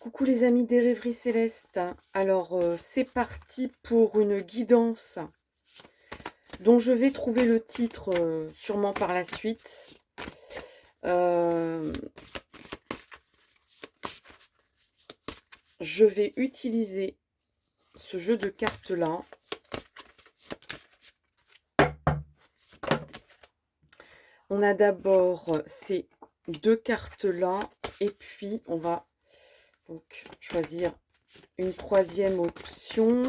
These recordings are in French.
Coucou les amis des rêveries célestes. Alors c'est parti pour une guidance dont je vais trouver le titre sûrement par la suite. Je vais utiliser ce jeu de cartes là. On a d'abord ces deux cartes là et puis on va donc choisir une troisième option.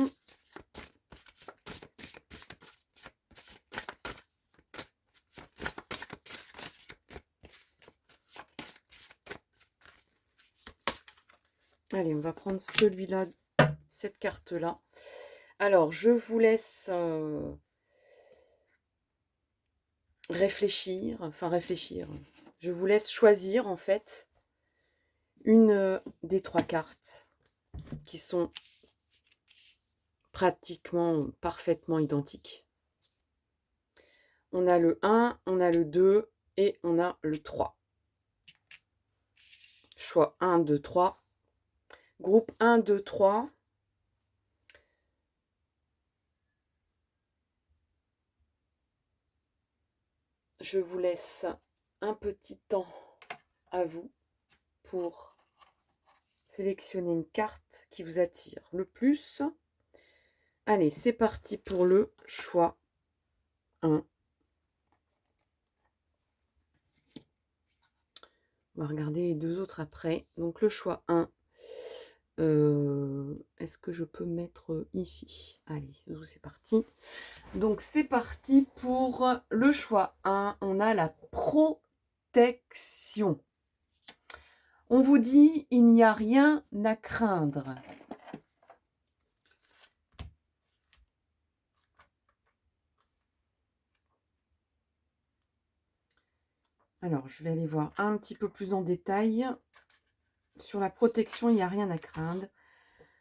Allez, on va prendre celui-là, cette carte-là. Alors, je vous laisse réfléchir. Je vous laisse choisir, en fait, une des trois cartes qui sont pratiquement parfaitement identiques. On a le 1, on a le 2 et on a le 3. Choix 1, 2, 3. Groupe 1, 2, 3. Je vous laisse un petit temps à vous pour sélectionner une carte qui vous attire le plus. Allez, c'est parti pour le choix 1. On va regarder les deux autres après. Donc le choix 1. Est-ce que je peux mettre ici? Allez, c'est parti. Donc c'est parti pour le choix 1. On a la protection. On vous dit, il n'y a rien à craindre. Alors, je vais aller voir un petit peu plus en détail. Sur la protection, il n'y a rien à craindre.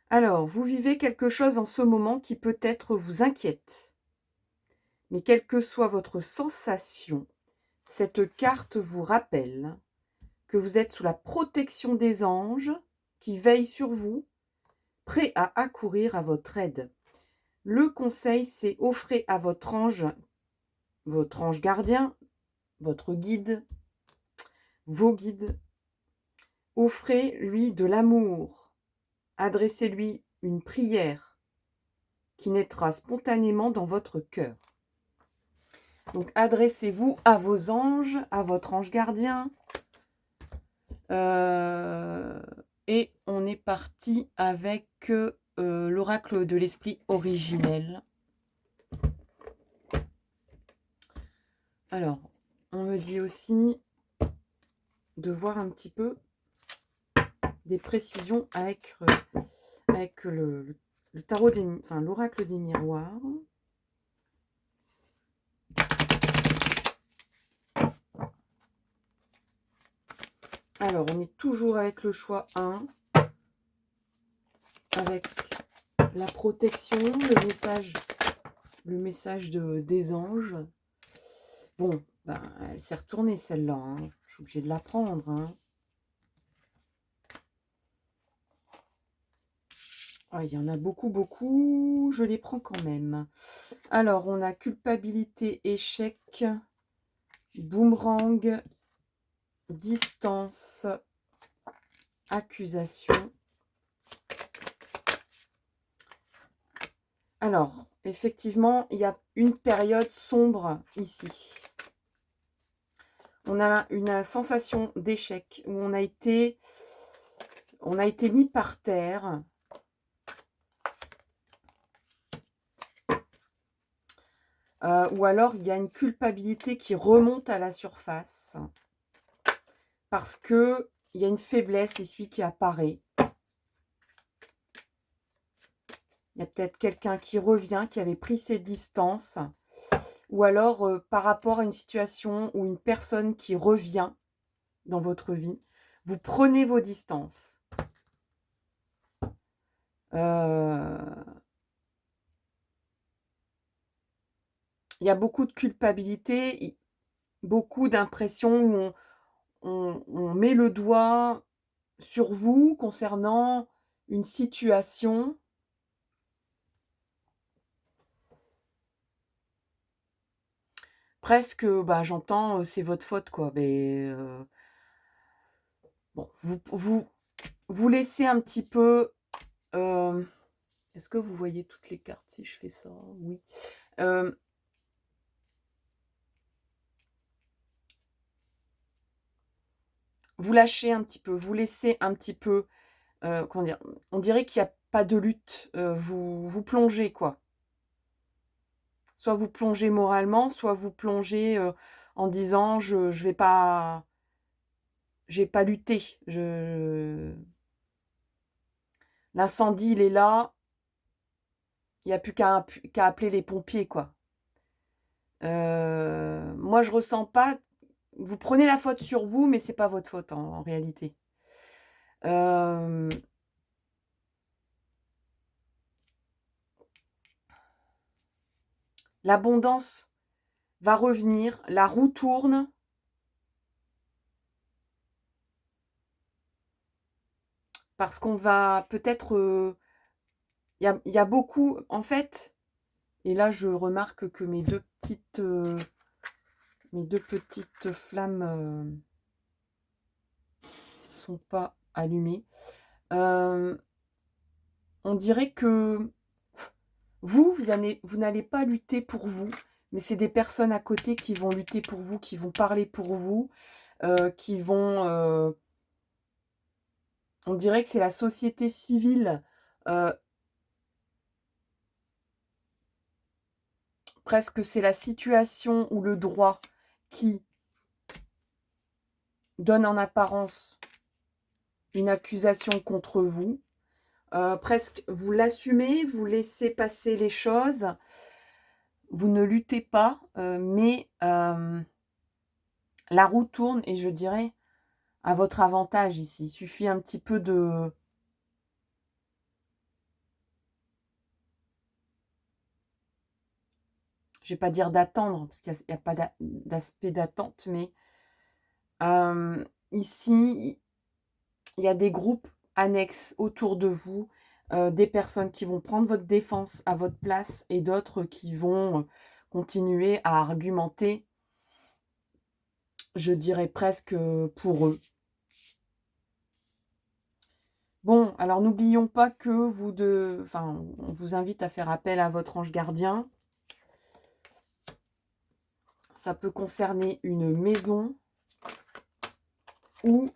Alors, vous vivez quelque chose en ce moment qui peut-être vous inquiète. Mais quelle que soit votre sensation, cette carte vous rappelle que vous êtes sous la protection des anges qui veillent sur vous, prêts à accourir à votre aide. Le conseil, c'est offrez à votre ange gardien, votre guide, vos guides, offrez-lui de l'amour, adressez-lui une prière qui naîtra spontanément dans votre cœur. Donc, adressez-vous à vos anges, à votre ange gardien. Et on est parti avec l'oracle de l'esprit originel. Alors, on me dit aussi de voir un petit peu des précisions avec le tarot l'oracle des miroirs. Alors, on est toujours avec le choix 1, avec la protection, le message des anges. Bon, ben, elle s'est retournée celle-là, hein. Je suis obligée de la prendre, hein. Ah, il y en a beaucoup, beaucoup, je les prends quand même. Alors, on a culpabilité, échec, boomerang, distance, accusation. Alors, effectivement, il y a une période sombre ici. On a une sensation d'échec où on a été mis par terre. Ou alors, il y a une culpabilité qui remonte à la surface. Parce qu'il y a une faiblesse ici qui apparaît. Il y a peut-être quelqu'un qui revient, qui avait pris ses distances. Ou alors, par rapport à une situation ou une personne qui revient dans votre vie, vous prenez vos distances. Il y a beaucoup de culpabilité, beaucoup d'impressions où on met le doigt sur vous concernant une situation. Presque, bah, j'entends, c'est votre faute, quoi. Mais, bon, vous laissez un petit peu, est-ce que vous voyez toutes les cartes si je fais ça? Oui. Vous lâchez un petit peu, vous laissez un petit peu, comment dire? On dirait qu'il y a pas de lutte, vous plongez, quoi. Soit vous plongez moralement, soit vous plongez, en disant: «Je vais pas j'ai pas lutter, je l'incendie, il est là, il y a plus qu'à appeler les pompiers, quoi». Moi, je ressens pas vous prenez la faute sur vous, mais c'est pas votre faute en réalité. Hem, L'abondance va revenir, la roue tourne. Parce qu'on va peut-être, il y a beaucoup en fait et là je remarque que mes 2 petites flammes, sont pas allumées. Hem, on dirait que vous n'allez pas lutter pour vous, mais c'est des personnes à côté qui vont lutter pour vous, qui vont parler pour vous, qui vont, on dirait que c'est la société civile, heu, presque c'est la situation ou le droit qui donne en apparence une accusation contre vous. Presque vous l'assumez, vous laissez passer les choses, vous ne luttez pas, mais la roue tourne et je dirais à votre avantage ici. Il suffit un petit peu de je vais pas dire d'attendre, parce qu'il y a pas d'aspect d'attente, mais ici, il y a des groupes annexes autour de vous, des personnes qui vont prendre votre défense à votre place et d'autres qui vont, continuer à argumenter, je dirais presque, pour eux. Bon, alors n'oublions pas que enfin, on vous invite à faire appel à votre ange gardien. Ça peut concerner une maison ou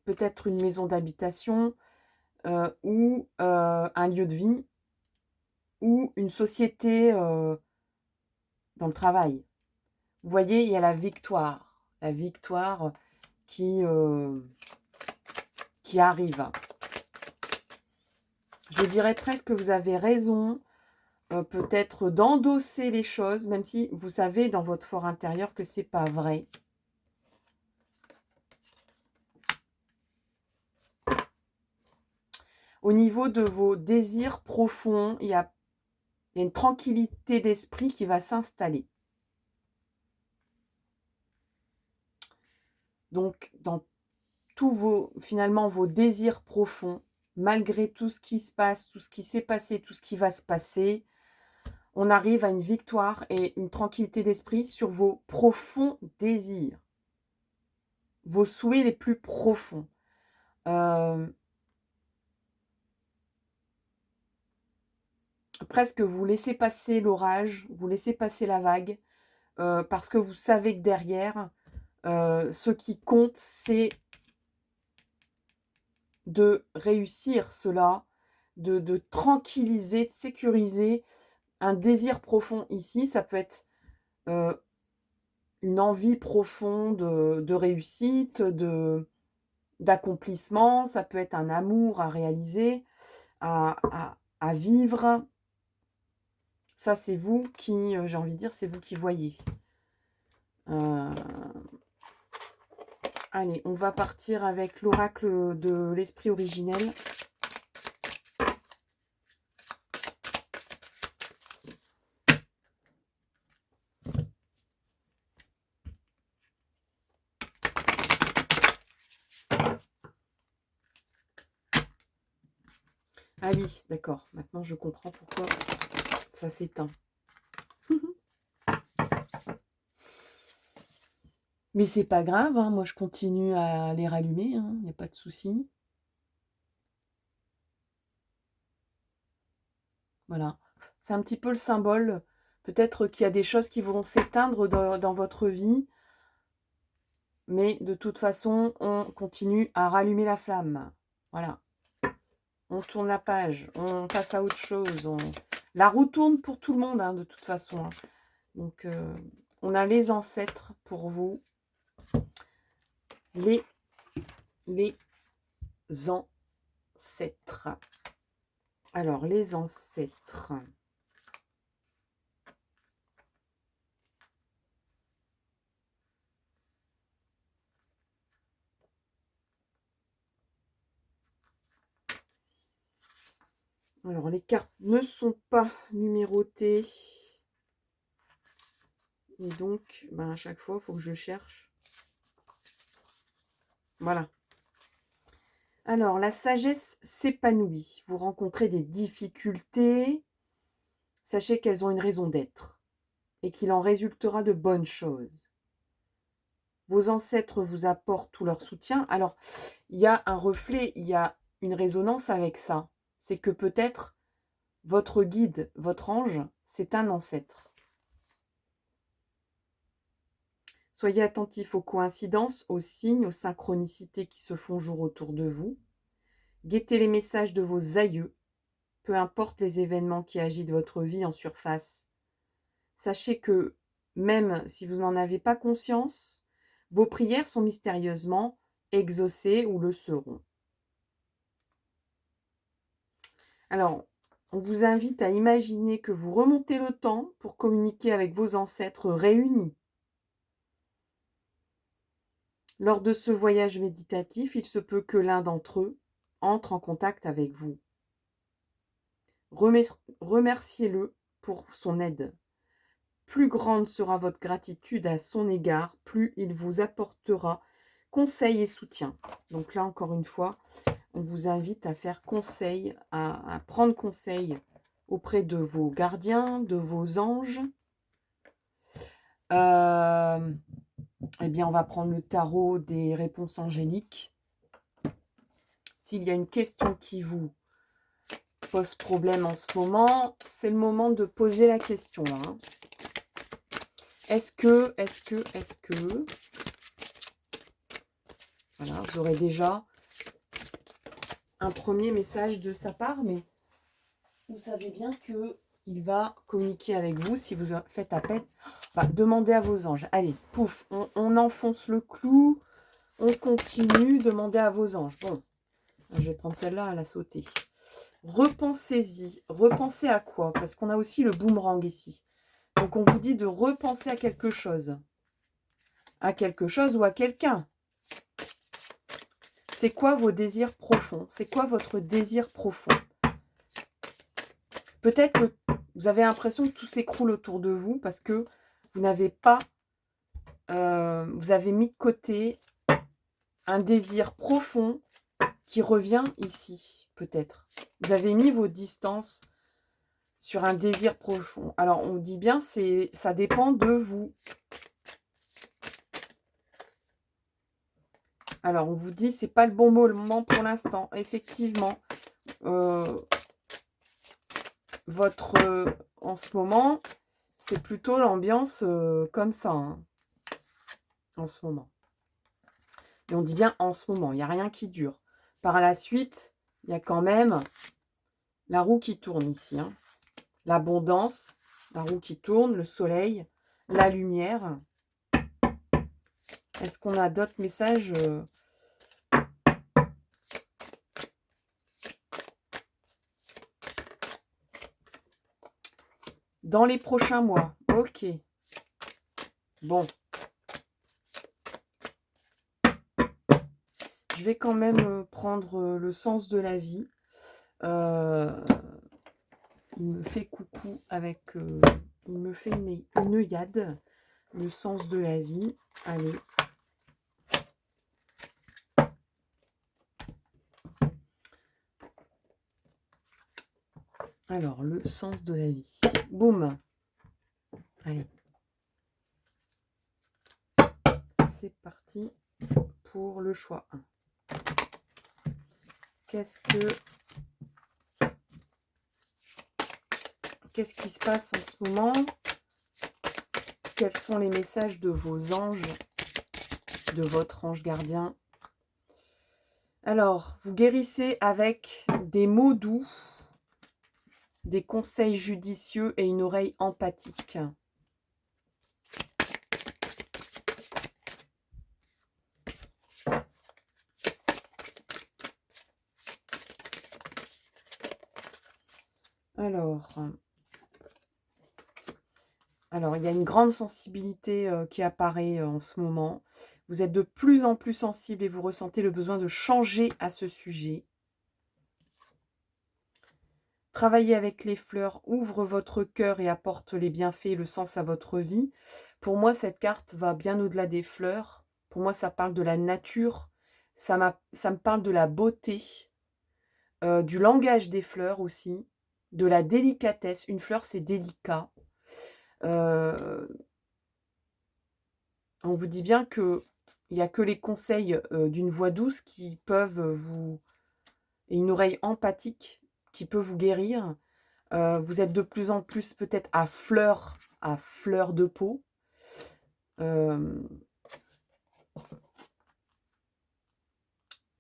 peut-être une maison d'habitation, ou, un lieu de vie ou une société, dans le travail. Vous voyez, il y a la victoire qui, qui arrive. Je dirais presque que vous avez raison, peut-être d'endosser les choses, même si vous savez dans votre fort intérieur que c'est pas vrai. Au niveau de vos désirs profonds, il y a une tranquillité d'esprit qui va s'installer. Donc, dans finalement, vos désirs profonds, malgré tout ce qui se passe, tout ce qui s'est passé, tout ce qui va se passer, on arrive à une victoire et une tranquillité d'esprit sur vos profonds désirs, vos souhaits les plus profonds. Presque vous laissez passer l'orage, vous laissez passer la vague, parce que vous savez que derrière, ce qui compte, c'est de réussir cela, de tranquilliser, de sécuriser un désir profond ici. Ça peut être, une envie profonde, de réussite, d'accomplissement. Ça peut être un amour à réaliser, à vivre. Ça, c'est vous qui, j'ai envie de dire, c'est vous qui voyez. Heu, allez, on va partir avec l'oracle de l'esprit originel. Ah oui, d'accord. Maintenant, je comprends pourquoi ça s'éteint. Mais c'est pas grave, hein. Moi, je continue à les rallumer, il n'y a pas de souci. Voilà. C'est un petit peu le symbole. Peut-être qu'il y a des choses qui vont s'éteindre dans votre vie. Mais de toute façon, on continue à rallumer la flamme. Voilà. On tourne la page, on passe à autre chose. La roue tourne pour tout le monde, hein, de toute façon. Hein. Donc, on a les ancêtres pour vous. Les ancêtres. Alors, les ancêtres. Alors, les cartes ne sont pas numérotées. Et donc, ben, à chaque fois, il faut que je cherche. Voilà. Alors, la sagesse s'épanouit. Vous rencontrez des difficultés. Sachez qu'elles ont une raison d'être et qu'il en résultera de bonnes choses. Vos ancêtres vous apportent tout leur soutien. Alors, il y a un reflet, il y a une résonance avec ça. C'est que peut-être votre guide, votre ange, c'est un ancêtre. Soyez attentifs aux coïncidences, aux signes, aux synchronicités qui se font jour autour de vous. Guettez les messages de vos aïeux, peu importe les événements qui agitent votre vie en surface. Sachez que, même si vous n'en avez pas conscience, vos prières sont mystérieusement exaucées ou le seront. Alors, on vous invite à imaginer que vous remontez le temps pour communiquer avec vos ancêtres réunis. Lors de ce voyage méditatif, il se peut que l'un d'entre eux entre en contact avec vous. Remerciez-le pour son aide. Plus grande sera votre gratitude à son égard, plus il vous apportera conseil et soutien. Donc là, encore une fois, on vous invite à faire conseil, à prendre conseil auprès de vos gardiens, de vos anges. Eh bien, on va prendre le tarot des réponses angéliques. S'il y a une question qui vous pose problème en ce moment, c'est le moment de poser la question. Hein. Est-ce que... Voilà, vous aurez déjà un premier message de sa part, mais vous savez bien qu'il va communiquer avec vous si vous faites appel. Bah, demandez à vos anges. Allez, pouf, on enfonce le clou, on continue, demandez à vos anges. Bon, je vais prendre celle-là à la sauter. Repensez-y. Repensez à quoi? Parce qu'on a aussi le boomerang ici. Donc, on vous dit de repenser à quelque chose. À quelque chose ou à quelqu'un. C'est quoi vos désirs profonds? C'est quoi votre désir profond? Peut-être que vous avez l'impression que tout s'écroule autour de vous parce que vous n'avez pas... vous avez mis de côté un désir profond qui revient ici, peut-être. Vous avez mis vos distances sur un désir profond. Alors, on dit bien, ça dépend de vous. Alors, on vous dit, c'est pas le bon moment pour l'instant. Effectivement, en ce moment, c'est plutôt l'ambiance comme ça, hein, en ce moment. Et on dit bien en ce moment, il n'y a rien qui dure. Par la suite, il y a quand même la roue qui tourne ici. Hein. L'abondance, la roue qui tourne, le soleil, la lumière. Est-ce qu'on a d'autres messages dans les prochains mois? Ok. Bon. Je vais quand même prendre le sens de la vie. Il me fait coucou avec... il me fait une œillade. Le sens de la vie. Allez. Alors, le sens de la vie. Boum. Allez. C'est parti pour le choix 1. Qu'est-ce qui se passe en ce moment? Quels sont les messages de vos anges, de votre ange gardien? Alors, vous guérissez avec des mots doux, des conseils judicieux et une oreille empathique. Alors, il y a une grande sensibilité qui apparaît en ce moment. Vous êtes de plus en plus sensible et vous ressentez le besoin de changer à ce sujet. Travailler avec les fleurs ouvre votre cœur et apporte les bienfaits et le sens à votre vie. Pour moi, cette carte va bien au-delà des fleurs. Pour moi, ça parle de la nature. Ça me parle de la beauté, du langage des fleurs aussi, de la délicatesse. Une fleur, c'est délicat. On vous dit bien qu'il n'y a que les conseils d'une voix douce qui peuvent vous... et une oreille empathique qui peut vous guérir. Vous êtes de plus en plus peut-être à fleur de peau.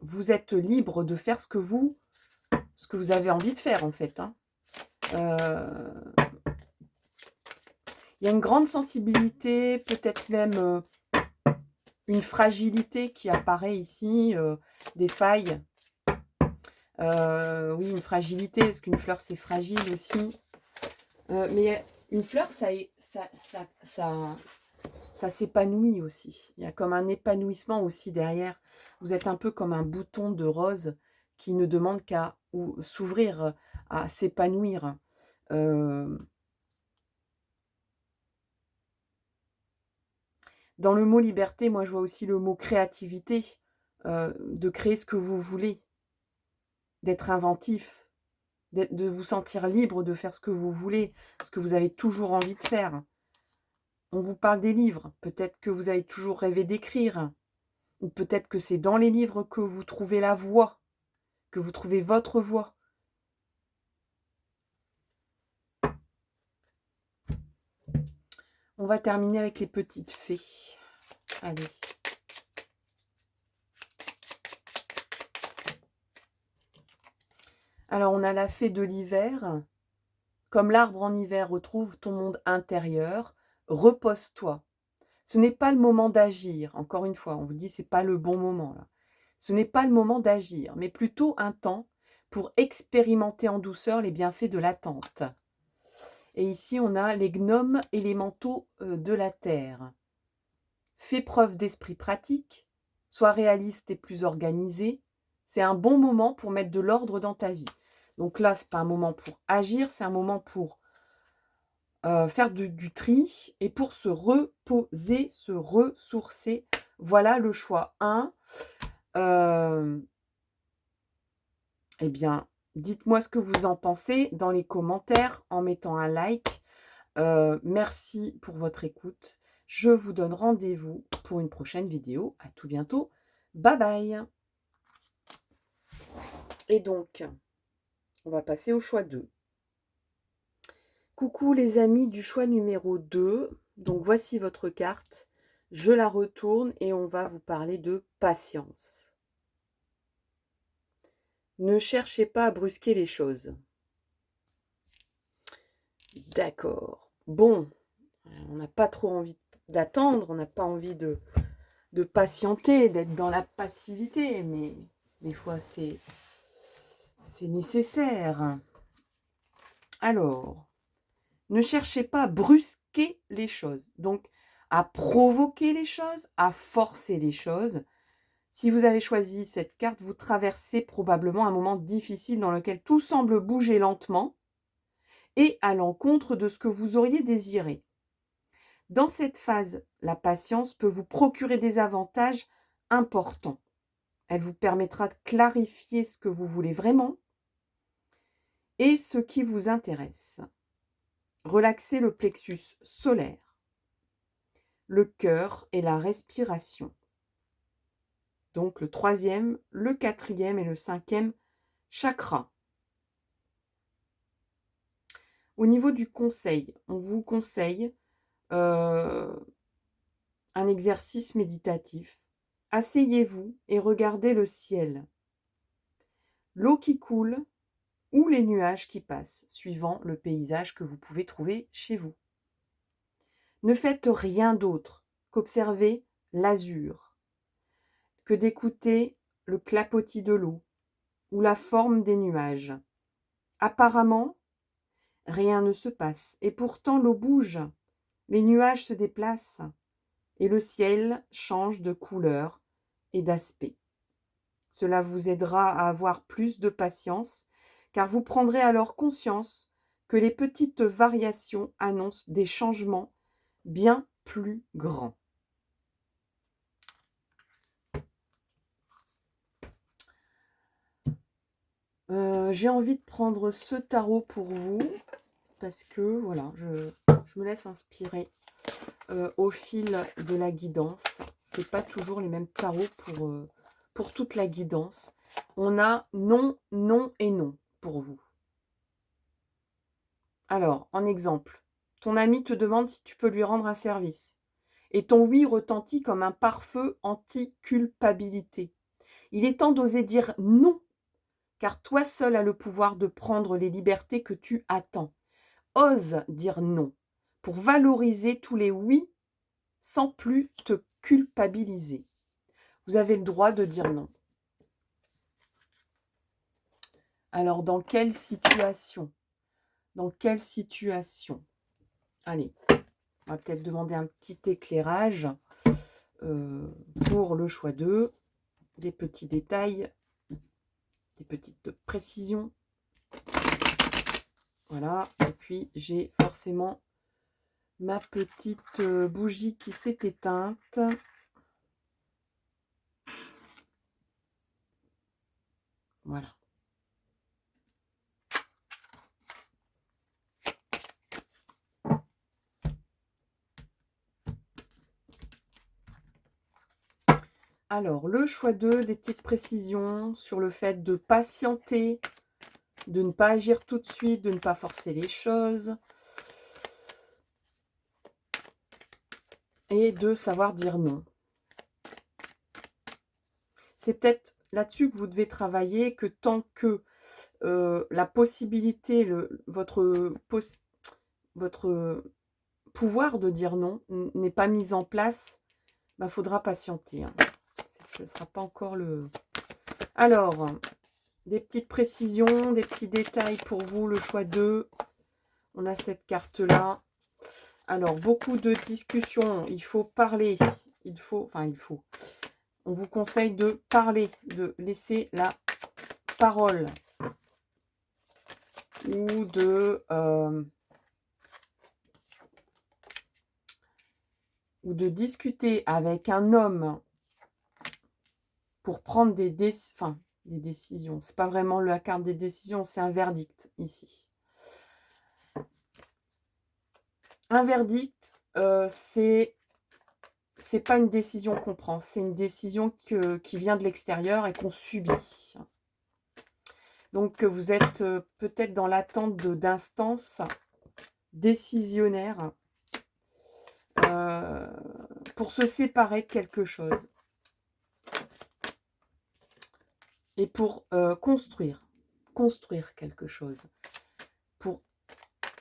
Vous êtes libre de faire ce que vous avez envie de faire en fait. Hein. Il y a une grande sensibilité, peut-être même une fragilité qui apparaît ici, des failles. Oui, une fragilité, parce qu'une fleur c'est fragile aussi. Mais une fleur, ça s'épanouit aussi. Il y a comme un épanouissement aussi derrière. Vous êtes un peu comme un bouton de rose qui ne demande qu'à s'ouvrir, à s'épanouir. Dans le mot liberté, moi je vois aussi le mot créativité, de créer ce que vous voulez, d'être inventif, de vous sentir libre de faire ce que vous voulez, ce que vous avez toujours envie de faire. On vous parle des livres, peut-être que vous avez toujours rêvé d'écrire, ou peut-être que c'est dans les livres que vous trouvez la voie, que vous trouvez votre voie. On va terminer avec les petites fées. Allez. Alors, on a la fée de l'hiver. Comme l'arbre en hiver, retrouve ton monde intérieur. Repose-toi. Ce n'est pas le moment d'agir. Encore une fois, on vous dit c'est pas le bon moment là. Ce n'est pas le moment d'agir, mais plutôt un temps pour expérimenter en douceur les bienfaits de l'attente. Et ici, on a les gnomes élémentaux de la terre. Fais preuve d'esprit pratique, sois réaliste et plus organisé. C'est un bon moment pour mettre de l'ordre dans ta vie. Donc là, ce n'est pas un moment pour agir, c'est un moment pour faire du tri et pour se reposer, se ressourcer. Voilà le choix 1. Eh bien, dites-moi ce que vous en pensez dans les commentaires en mettant un like. Merci pour votre écoute. Je vous donne rendez-vous pour une prochaine vidéo. À tout bientôt. Bye bye. Et donc, on va passer au choix 2. Coucou les amis du choix numéro 2. Donc, voici votre carte. Je la retourne et on va vous parler de patience. Ne cherchez pas à brusquer les choses. D'accord. Bon, on n'a pas trop envie d'attendre, on n'a pas envie de patienter, d'être dans la passivité, mais des fois c'est nécessaire. Alors, ne cherchez pas à brusquer les choses, donc à provoquer les choses, à forcer les choses. Si vous avez choisi cette carte, vous traversez probablement un moment difficile dans lequel tout semble bouger lentement et à l'encontre de ce que vous auriez désiré. Dans cette phase, la patience peut vous procurer des avantages importants. Elle vous permettra de clarifier ce que vous voulez vraiment et ce qui vous intéresse. Relaxez le plexus solaire, le cœur et la respiration. Donc le 3e, le 4e et le 5e chakra. Au niveau du conseil, on vous conseille un exercice méditatif. Asseyez-vous et regardez le ciel, l'eau qui coule ou les nuages qui passent, suivant le paysage que vous pouvez trouver chez vous. Ne faites rien d'autre qu'observer l'azur, que d'écouter le clapotis de l'eau ou la forme des nuages. Apparemment, rien ne se passe, et pourtant l'eau bouge, les nuages se déplacent, et le ciel change de couleur et d'aspect. Cela vous aidera à avoir plus de patience, car vous prendrez alors conscience que les petites variations annoncent des changements bien plus grands. J'ai envie de prendre ce tarot pour vous, parce que voilà, je me laisse inspirer au fil de la guidance. C'est pas toujours les mêmes tarots pour toute la guidance. On a non, non et non pour vous. Alors, en exemple, ton ami te demande si tu peux lui rendre un service. Et ton oui retentit comme un pare-feu anti-culpabilité. Il est temps d'oser dire non, car toi seul as le pouvoir de prendre les libertés que tu attends. Ose dire non pour valoriser tous les oui sans plus te culpabiliser. Vous avez le droit de dire non. Alors, dans quelle situation? Dans quelle situation? Allez, on va peut-être demander un petit éclairage pour le choix 2. Des petits détails, des petites précisions. Voilà, et puis j'ai forcément ma petite bougie qui s'est éteinte. Voilà. Alors, le choix 2, des petites précisions sur le fait de patienter, de ne pas agir tout de suite, de ne pas forcer les choses. Et de savoir dire non. C'est peut-être là-dessus que vous devez travailler, que tant que la possibilité, votre pouvoir de dire non n'est pas mis en place, il faudra patienter. Hein. Ce ne sera pas encore le... Alors, des petites précisions, des petits détails pour vous, le choix 2. On a cette carte-là. Alors, beaucoup de discussions. Il faut parler. On vous conseille de parler, de laisser la parole. Ou de discuter avec un homme pour prendre des décisions. C'est pas vraiment la carte des décisions, c'est un verdict ici. Un verdict, c'est pas une décision qu'on prend, c'est une décision qui vient de l'extérieur et qu'on subit. Donc vous êtes peut-être dans l'attente d'instances décisionnaires pour se séparer de quelque chose et pour construire quelque chose, pour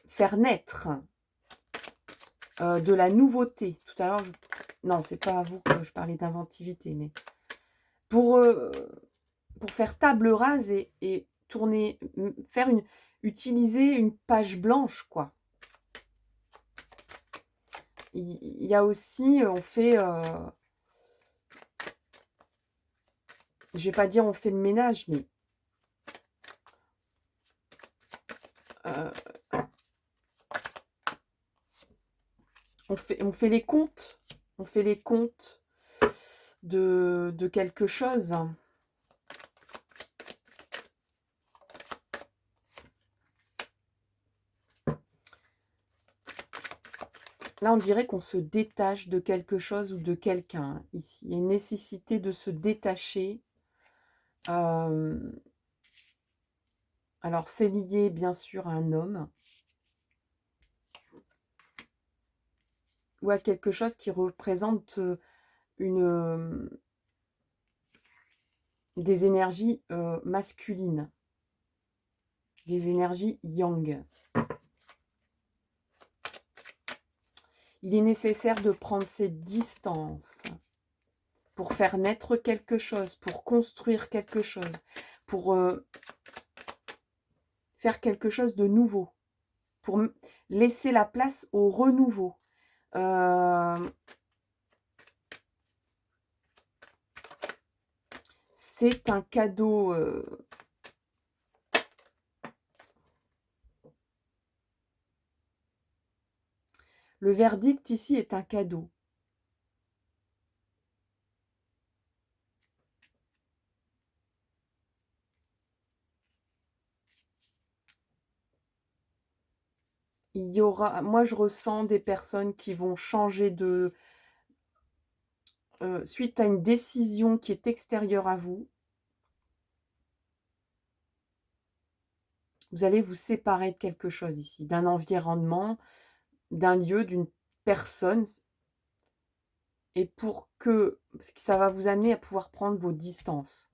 faire naître de la nouveauté. Tout à l'heure, non, c'est pas à vous que je parlais d'inventivité, mais pour faire table rase et tourner, utiliser une page blanche, quoi. Il y a aussi, on fait, je vais pas dire on fait le ménage, mais on fait les comptes. On fait les comptes de quelque chose. Là, on dirait qu'on se détache de quelque chose ou de quelqu'un, ici. Il y a une nécessité de se détacher. Alors, c'est lié, bien sûr, à un homme. Ou à quelque chose qui représente des énergies masculines. Des énergies yang. Il est nécessaire de prendre ses distances pour faire naître quelque chose, pour construire quelque chose, pour faire quelque chose de nouveau, pour laisser la place au renouveau. C'est un cadeau. Le verdict ici est un cadeau. Il y aura, moi je ressens des personnes qui vont changer de... suite à une décision qui est extérieure à vous. Vous allez vous séparer de quelque chose ici, d'un environnement, d'un lieu, d'une personne. Et parce que ça va vous amener à pouvoir prendre vos distances.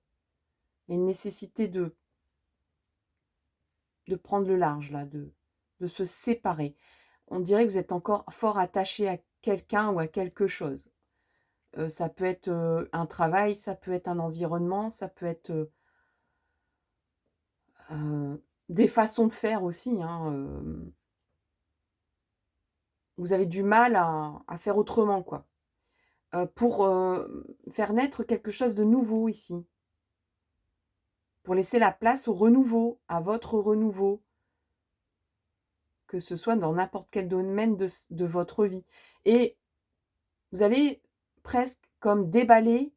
Il y a une nécessité de prendre le large, là, de se séparer. On dirait que vous êtes encore fort attaché à quelqu'un ou à quelque chose. Ça peut être un travail, ça peut être un environnement, ça peut être des façons de faire aussi. Hein, vous avez du mal à faire autrement, quoi. Pour faire naître quelque chose de nouveau ici. Pour laisser la place au renouveau, à votre renouveau. Que ce soit dans n'importe quel domaine de votre vie. Et vous allez presque comme déballer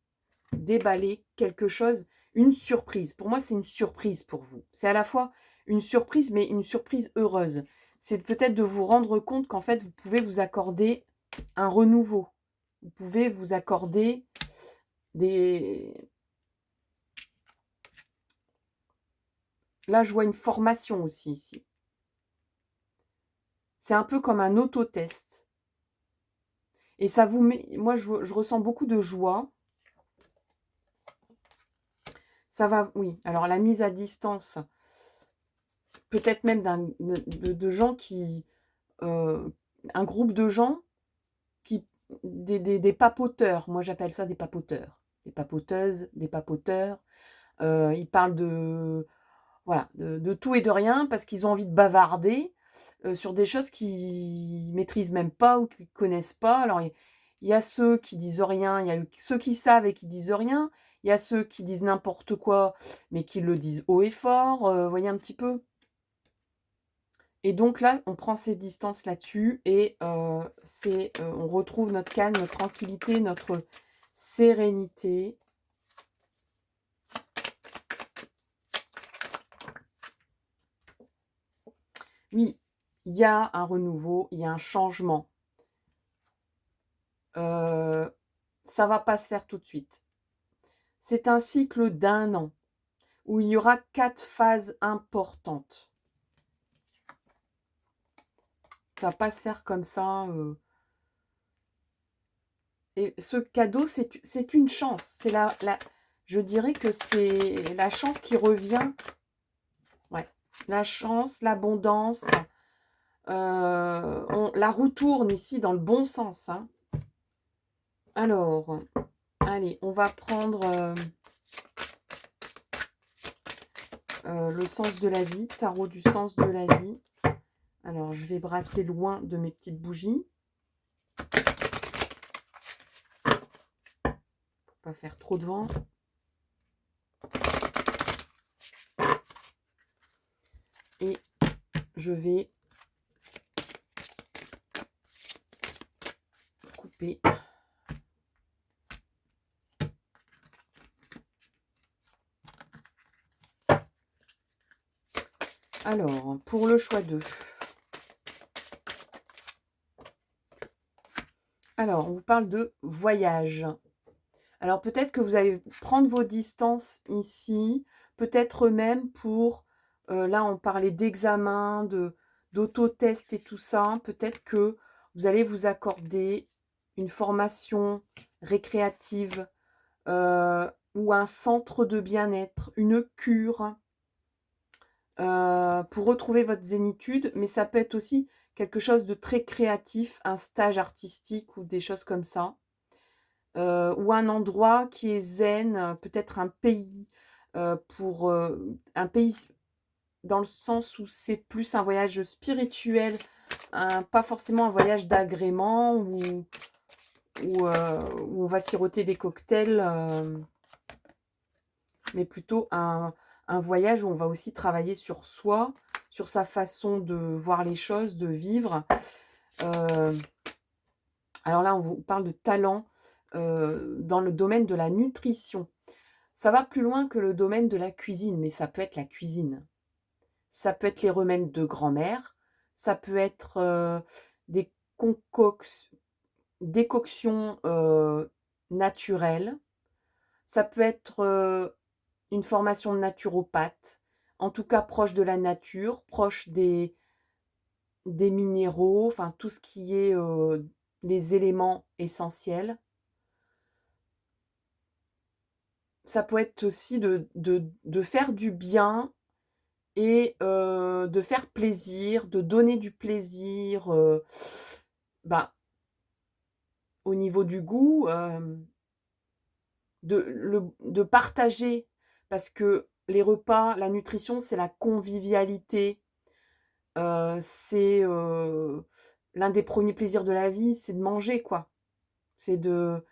quelque chose, une surprise. Pour moi, c'est une surprise pour vous. C'est à la fois une surprise, mais une surprise heureuse. C'est peut-être de vous rendre compte qu'en fait, vous pouvez vous accorder un renouveau. Vous pouvez vous accorder des... Là, je vois une formation aussi ici. C'est un peu comme un autotest. Et ça vous met... Moi, je ressens beaucoup de joie. Ça va, oui. Alors, la mise à distance, peut-être même de gens qui... un groupe de gens, des papoteurs. Moi, j'appelle ça des papoteurs. Des papoteuses, des papoteurs. Ils parlent voilà, de tout et de rien parce qu'ils ont envie de bavarder sur des choses qu'ils maîtrisent même pas ou qu'ils connaissent pas. Alors, il y a ceux qui disent rien, il y a ceux qui savent et qui disent rien. Il y a ceux qui disent n'importe quoi, mais qui le disent haut et fort. Vous voyez un petit peu. Et donc là, on prend ses distances là-dessus et on retrouve notre calme, notre tranquillité, notre sérénité. Oui, il y a un renouveau, il y a un changement. Ça ne va pas se faire tout de suite. C'est un cycle d'1 an où il y aura 4 phases importantes. Ça ne va pas se faire comme ça. Et ce cadeau, c'est une chance. Je dirais que c'est la chance qui revient. Ouais, la chance, l'abondance. La roue tourne ici dans le bon sens. Hein. Alors, allez, on va prendre le sens de la vie, tarot du sens de la vie. Alors, je vais brasser loin de mes petites bougies. Pour pas faire trop de vent. Et je vais couper. Alors, pour le choix 2. Alors, on vous parle de voyage. Alors, peut-être que vous allez prendre vos distances ici, peut-être même pour, là, on parlait d'examen, d'autotest et tout ça. Peut-être que vous allez vous accorder une formation récréative ou un centre de bien-être, une cure pour retrouver votre zénitude. Mais ça peut être aussi quelque chose de très créatif, un stage artistique ou des choses comme ça. Ou un endroit qui est zen, peut-être un pays, pour, un pays dans le sens où c'est plus un voyage spirituel, pas forcément un voyage d'agrément où on va siroter des cocktails, mais plutôt un voyage où on va aussi travailler sur soi, sur sa façon de voir les choses, de vivre. Alors là, on vous parle de talent dans le domaine de la nutrition. Ça va plus loin que le domaine de la cuisine, mais ça peut être la cuisine. Ça peut être les remèdes de grand-mère, ça peut être des décoctions naturelles, ça peut être une formation de naturopathe, en tout cas proche de la nature, proche des minéraux, enfin tout ce qui est les éléments essentiels. Ça peut être aussi de faire du bien et de faire plaisir, de donner du plaisir, bah, au niveau du goût, de partager. Parce que les repas, la nutrition, c'est la convivialité, c'est, l'un des premiers plaisirs de la vie, c'est de manger, quoi. C'est de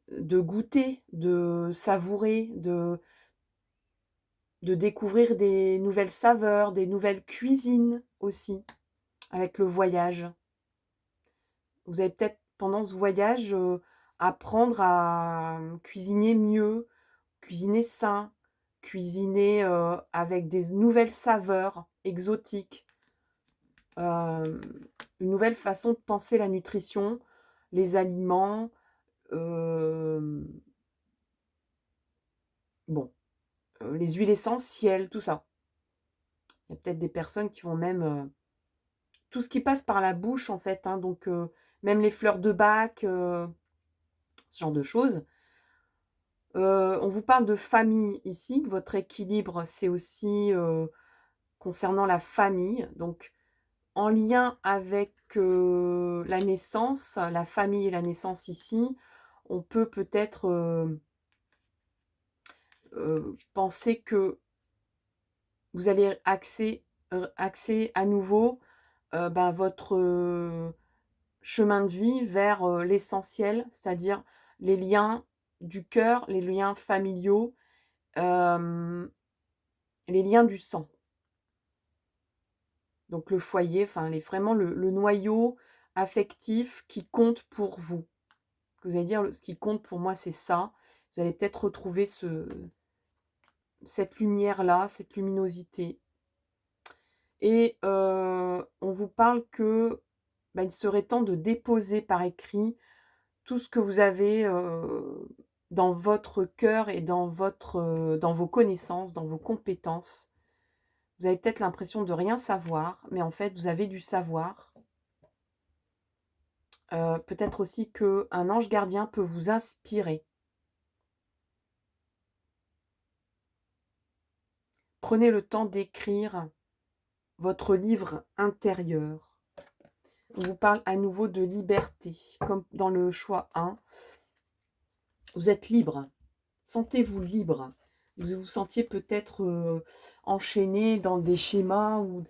goûter, de savourer, de découvrir des nouvelles saveurs, des nouvelles cuisines aussi, avec le voyage. Vous allez peut-être, pendant ce voyage, apprendre à cuisiner mieux, cuisiner sain, cuisiner, avec des nouvelles saveurs exotiques. Une nouvelle façon de penser la nutrition, les aliments, bon, les huiles essentielles, tout ça. Il y a peut-être des personnes qui vont même, tout ce qui passe par la bouche en fait, hein, donc même les fleurs de bac, ce genre de choses. On vous parle de famille ici, que votre équilibre, c'est aussi, concernant la famille, donc en lien avec, la naissance, la famille et la naissance ici, on peut peut-être, penser que vous allez axer à nouveau, ben, votre, chemin de vie vers, l'essentiel, c'est-à-dire les liens du cœur, les liens familiaux, hem, les liens du sang. Donc le foyer, enfin les vraiment le noyau affectif qui compte pour vous. Vous allez dire: «Ce qui compte pour moi, c'est ça». Vous allez peut-être retrouver cette lumière-là, cette luminosité et on vous parle que, bah, il serait temps de déposer par écrit tout ce que vous avez, dans votre cœur et dans vos connaissances, dans vos compétences. Vous avez peut-être l'impression de rien savoir, mais en fait, vous avez du savoir. Peut-être aussi qu'un ange gardien peut vous inspirer. Prenez le temps d'écrire votre livre intérieur. On vous parle à nouveau de liberté, comme dans le choix 1. Vous êtes libre. Sentez-vous libre. Vous vous sentiez peut-être enchaîné dans des schémas ou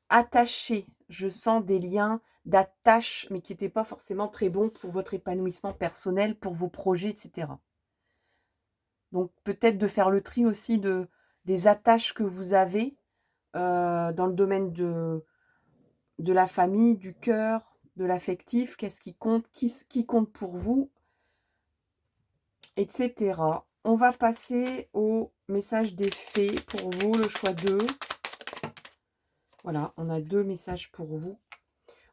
attaché. Je sens des liens d'attache, mais qui n'étaient pas forcément très bons pour votre épanouissement personnel, pour vos projets, etc. Donc peut-être de faire le tri aussi des attaches que vous avez dans le domaine de la famille, du cœur, de l'affectif, qu'est-ce qui compte, qui compte pour vous, etc. On va passer au message des fées pour vous, le choix 2. Voilà, on a 2 messages pour vous.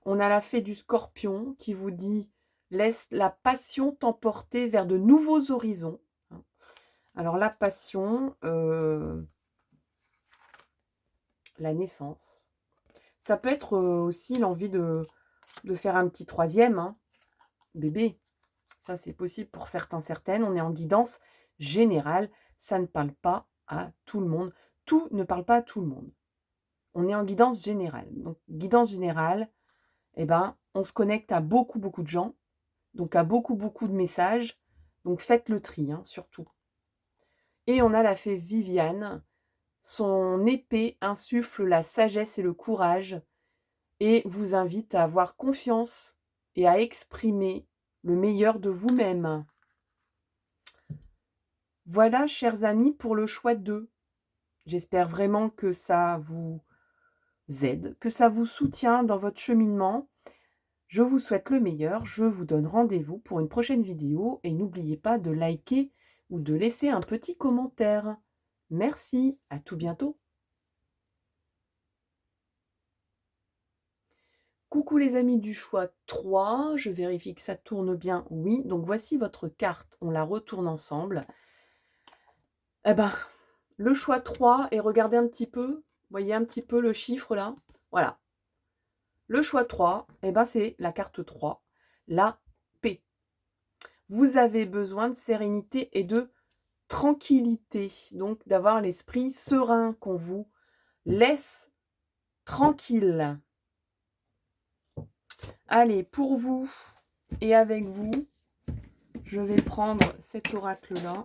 On a la fée du Scorpion qui vous dit Laisse la passion t'emporter vers de nouveaux horizons. Alors la passion, la naissance. Ça peut être aussi l'envie de faire un petit troisième, hein, bébé. Ça, c'est possible pour certains, certaines. On est en guidance générale. Ça ne parle pas à tout le monde. Tout ne parle pas à tout le monde. On est en guidance générale. Donc, guidance générale, eh ben, on se connecte à beaucoup, beaucoup de gens. Donc, à beaucoup, beaucoup de messages. Donc, faites le tri, hein, surtout. Et on a la fée Viviane. Son épée insuffle la sagesse et le courage et vous invite à avoir confiance et à exprimer le meilleur de vous-même. Voilà, chers amis, pour le choix 2. J'espère vraiment que ça vous aide, que ça vous soutient dans votre cheminement. Je vous souhaite le meilleur. Je vous donne rendez-vous pour une prochaine vidéo et n'oubliez pas de liker ou de laisser un petit commentaire. Merci, à tout bientôt. Coucou les amis du choix 3, je vérifie que ça tourne bien, oui. Donc voici votre carte, on la retourne ensemble. Eh ben, le choix 3, et regardez un petit peu, voyez un petit peu le chiffre là, voilà. Le choix 3, eh ben c'est la carte 3, la paix. Vous avez besoin de sérénité et de tranquillité, donc d'avoir l'esprit serein, qu'on vous laisse tranquille. Allez, pour vous et avec vous, je vais prendre cet oracle-là.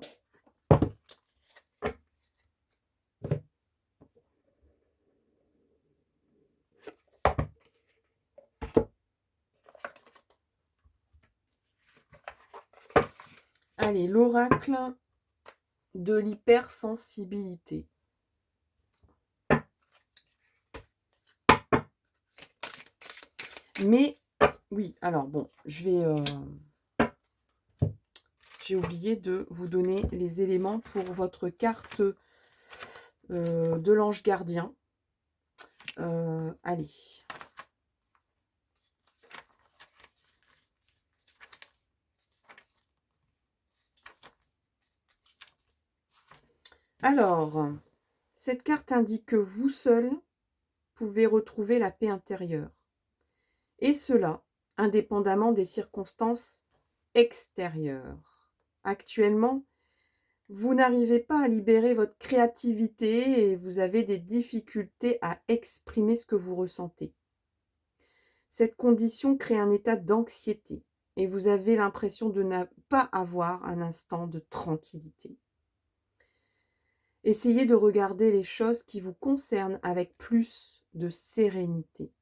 Allez, l'oracle de l'hypersensibilité. Mais, oui, alors bon, j'ai oublié de vous donner les éléments pour votre carte de l'ange gardien. Allez. Alors, cette carte indique que vous seul pouvez retrouver la paix intérieure. Et cela, indépendamment des circonstances extérieures. Actuellement, vous n'arrivez pas à libérer votre créativité et vous avez des difficultés à exprimer ce que vous ressentez. Cette condition crée un état d'anxiété et vous avez l'impression de ne pas avoir un instant de tranquillité. Essayez de regarder les choses qui vous concernent avec plus de sérénité.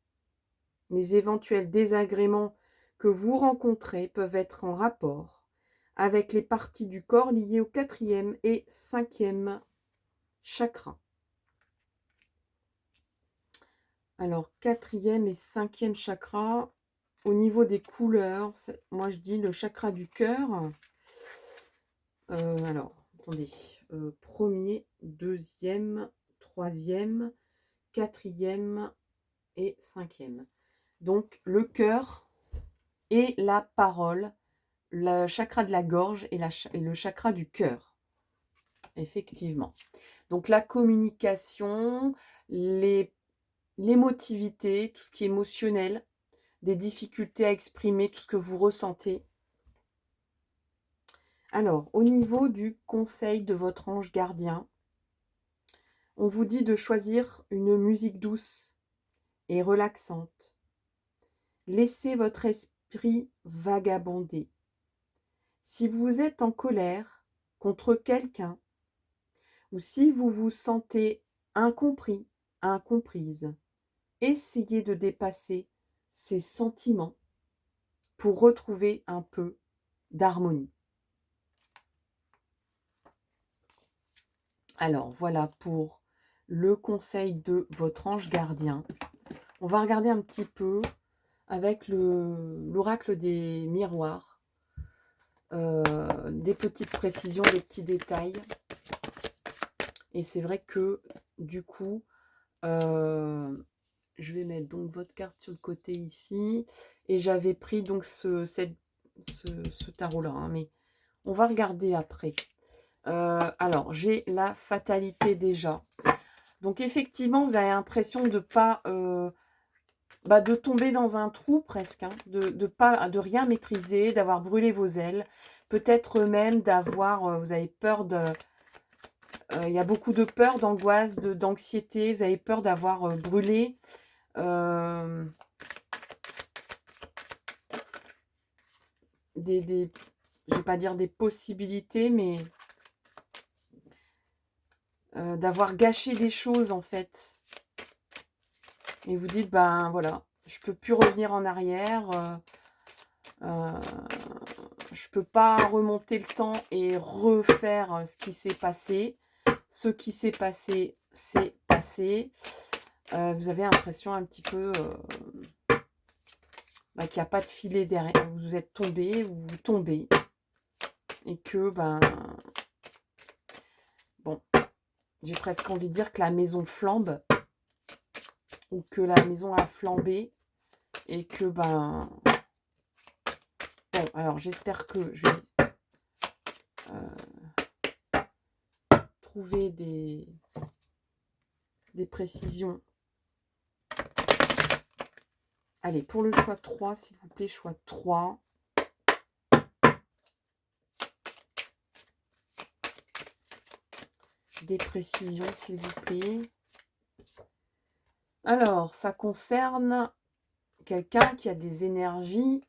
Les éventuels désagréments que vous rencontrez peuvent être en rapport avec les parties du corps liées au 4e et 5e chakra. Alors, 4e et 5e chakra, au niveau des couleurs, moi je dis le chakra du cœur. Alors, attendez, 1er, 2e, 3e, 4e et 5e. Donc, le cœur et la parole, le chakra de la gorge et le chakra du cœur. Effectivement. Donc, la communication, l'émotivité, tout ce qui est émotionnel, des difficultés à exprimer tout ce que vous ressentez. Alors, au niveau du conseil de votre ange gardien, on vous dit de choisir une musique douce et relaxante. Laissez votre esprit vagabonder. Si vous êtes en colère contre quelqu'un, ou si vous vous sentez incompris, incomprise, essayez de dépasser ces sentiments pour retrouver un peu d'harmonie. Alors, voilà pour le conseil de votre ange gardien. On va regarder un petit peu avec l'oracle des miroirs. Des petites précisions, des petits détails. Et c'est vrai que, du coup, je vais mettre donc votre carte sur le côté ici. Et j'avais pris donc cette ce tarot-là, hein, mais on va regarder après. Alors, j'ai la fatalité déjà. Donc, effectivement, vous avez l'impression de pas... de tomber dans un trou presque, hein, de rien maîtriser, d'avoir brûlé vos ailes. Peut-être même d'avoir... vous avez peur de... Il y a beaucoup de peur, d'angoisse, d'anxiété. Vous avez peur d'avoir brûlé. Je ne vais pas dire des possibilités, mais d'avoir gâché des choses en fait. Et vous dites, ben voilà, je peux plus revenir en arrière. Je peux pas remonter le temps et refaire ce qui s'est passé. Ce qui s'est passé, c'est passé. Vous avez l'impression un petit peu qu'il n'y a pas de filet derrière. Vous êtes tombé ou vous tombez. Et que, bon, j'ai presque envie de dire que la maison flambe. Ou que la maison a flambé. Et que, bon, alors j'espère que je vais trouver des précisions. Allez, pour le choix 3, s'il vous plaît, choix 3. Des précisions, s'il vous plaît. Alors, ça concerne quelqu'un qui a des énergies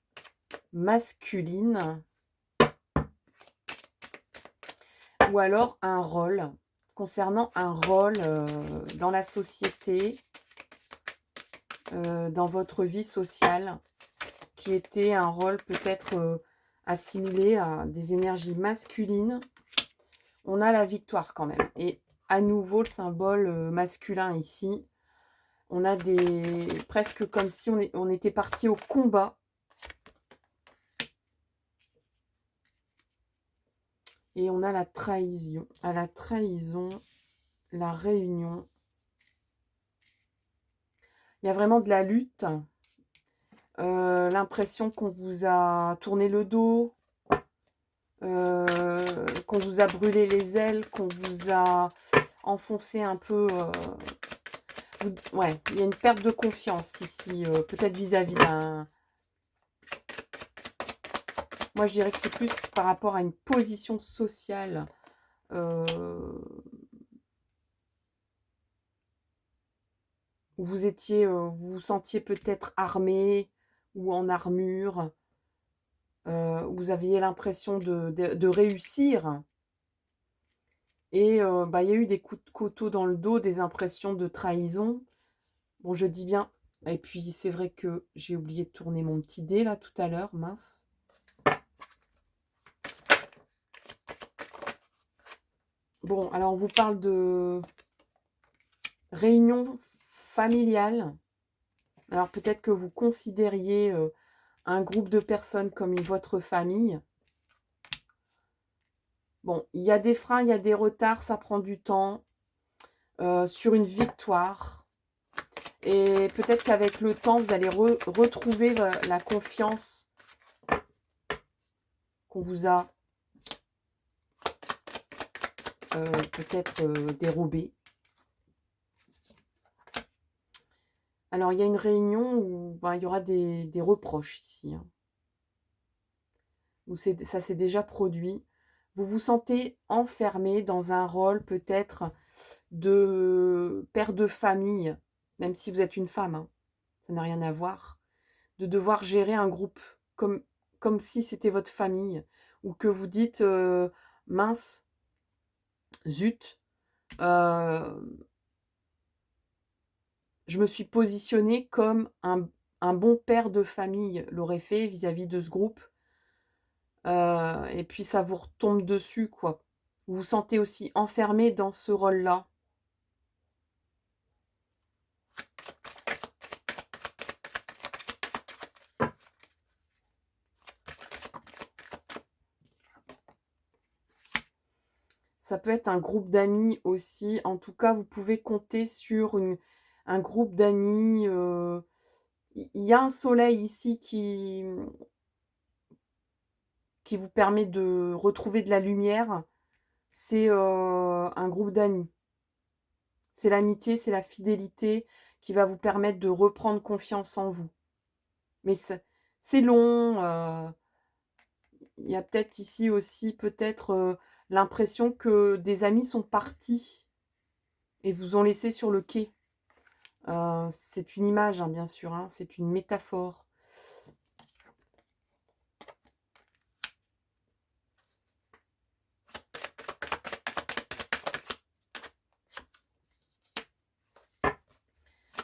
masculines. Ou alors un rôle, concernant un rôle dans la société, dans votre vie sociale, qui était un rôle peut-être assimilé à des énergies masculines. On a la victoire quand même. Et à nouveau, le symbole masculin ici. On a presque comme si on était parti au combat. Et on a la trahison. À la trahison, la réunion. Il y a vraiment de la lutte. L'impression qu'on vous a tourné le dos. Qu'on vous a brûlé les ailes. Qu'on vous a enfoncé un peu... ouais, il y a une perte de confiance ici. Peut-être vis-à-vis d'un... Moi, je dirais que c'est plus par rapport à une position sociale. Où vous étiez, vous vous sentiez peut-être armé ou en armure. Où vous aviez l'impression de réussir. Et il y a eu des coups de couteau dans le dos, des impressions de trahison. Bon, je dis bien. Et puis, c'est vrai que j'ai oublié de tourner mon petit dé, là, tout à l'heure. Mince. Bon, alors, on vous parle de réunion familiale. Alors, peut-être que vous considériez un groupe de personnes comme votre famille. Bon, il y a des freins, il y a des retards, ça prend du temps. Sur une victoire. Et peut-être qu'avec le temps, vous allez retrouver la confiance qu'on vous a peut-être dérobée. Alors, il y a une réunion où il y aura des reproches ici. Hein, où ça s'est déjà produit. Vous vous sentez enfermé dans un rôle peut-être de père de famille, même si vous êtes une femme. Hein, ça n'a rien à voir. De devoir gérer un groupe comme si c'était votre famille, ou que vous dites mince, zut, je me suis positionnée comme un bon père de famille l'aurait fait vis-à-vis de ce groupe, et puis ça vous retombe dessus, quoi. Vous vous sentez aussi enfermé dans ce rôle-là. Ça peut être un groupe d'amis aussi. En tout cas, vous pouvez compter sur un groupe d'amis. Il y a un soleil ici qui vous permet de retrouver de la lumière, c'est un groupe d'amis. C'est l'amitié, c'est la fidélité qui va vous permettre de reprendre confiance en vous. Mais c'est long. Il y a peut-être ici aussi peut-être l'impression que des amis sont partis et vous ont laissé sur le quai. C'est une image, hein, bien sûr, hein, c'est une métaphore.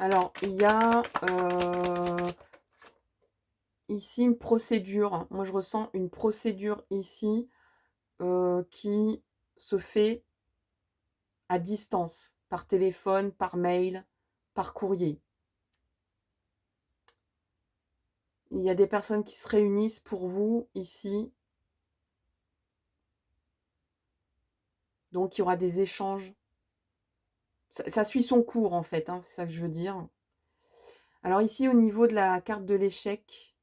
Alors, il y a ici une procédure. Moi, je ressens une procédure ici qui se fait à distance, par téléphone, par mail, par courrier. Il y a des personnes qui se réunissent pour vous ici. Donc, il y aura des échanges. Ça suit son cours, en fait, hein, c'est ça que je veux dire. Alors ici, au niveau de la carte de l'échec,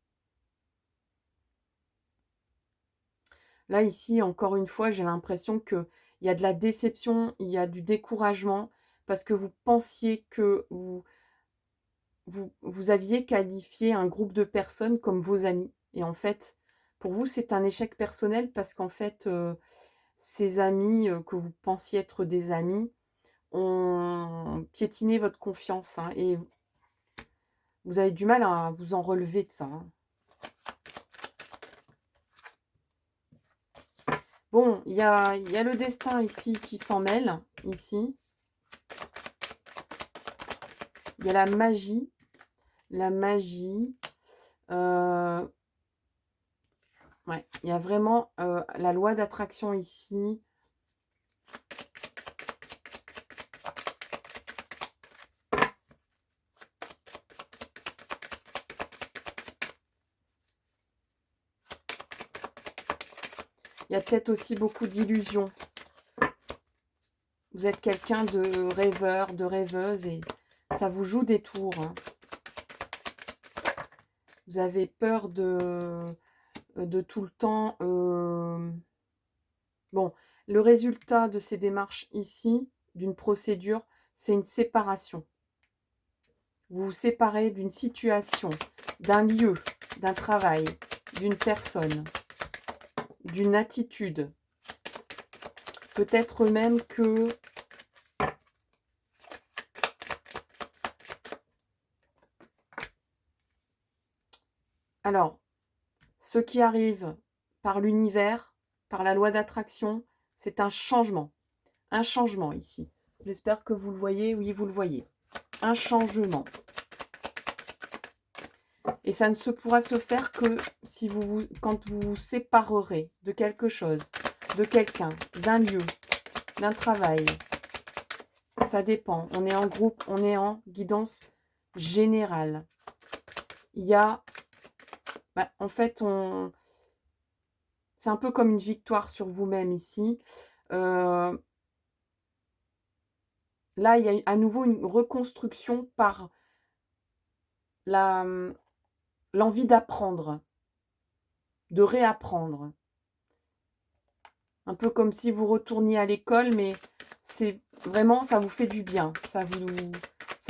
là, ici, encore une fois, j'ai l'impression qu'il y a de la déception, il y a du découragement, parce que vous pensiez que vous aviez qualifié un groupe de personnes comme vos amis. Et en fait, pour vous, c'est un échec personnel parce qu'en fait, ces amis que vous pensiez être des amis ont piétiné votre confiance. Hein, et vous avez du mal à vous en relever de ça. Hein. Bon, il y a le destin ici qui s'en mêle, ici. Il y a la magie. La magie. Ouais, il y a vraiment la loi d'attraction ici. Il y a peut-être aussi beaucoup d'illusions. Vous êtes quelqu'un de rêveur, de rêveuse et ça vous joue des tours. Hein. Vous avez peur de tout le temps. Bon, le résultat de ces démarches ici, d'une procédure, c'est une séparation. Vous vous séparez d'une situation, d'un lieu, d'un travail, d'une personne, d'une attitude. Peut-être même que alors, ce qui arrive par l'univers, par la loi d'attraction, c'est un changement. Un changement ici. J'espère que vous le voyez. Oui, vous le voyez. Un changement. Et ça ne se pourra se faire que si quand vous vous séparerez de quelque chose, de quelqu'un, d'un lieu, d'un travail. Ça dépend. On est en groupe, on est en guidance générale. Il y a... en fait, c'est un peu comme une victoire sur vous-même ici. Là, il y a à nouveau une reconstruction par l'envie d'apprendre, de réapprendre. Un peu comme si vous retourniez à l'école, mais c'est vraiment, ça vous fait du bien, ça